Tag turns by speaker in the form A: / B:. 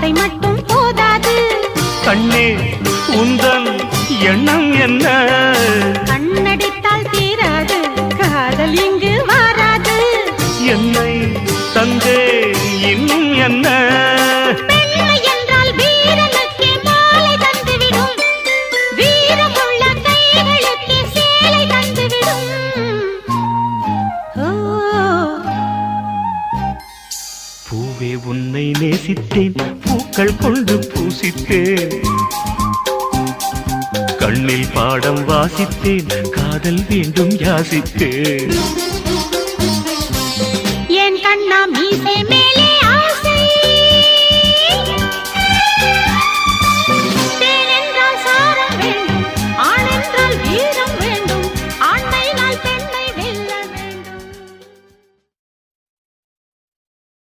A: வார்த்தை மட்டும் போதாது.
B: கண்ணே உந்தன் எண்ணம் என்ன?
A: கண்ணடித்தால் தீராது, காதல் இங்கு வாராது.
B: என்னை தந்தே இன்னும் என்ன?
A: பெண்மை என்றால் வீரனுக்கே மாலை தந்துவிடும், வீரமுள்ள கைகளுக்கே சேலை தந்துவிடும்.
B: பூவே உன்னை நேசித்தேன், பூக்கள் கொண்டு பூசித்தேன், கண்ணில் பாடம் வாசித்தேன், காதல் வேண்டும் யாசித்தேன்.
A: என் கண்ணா மீசை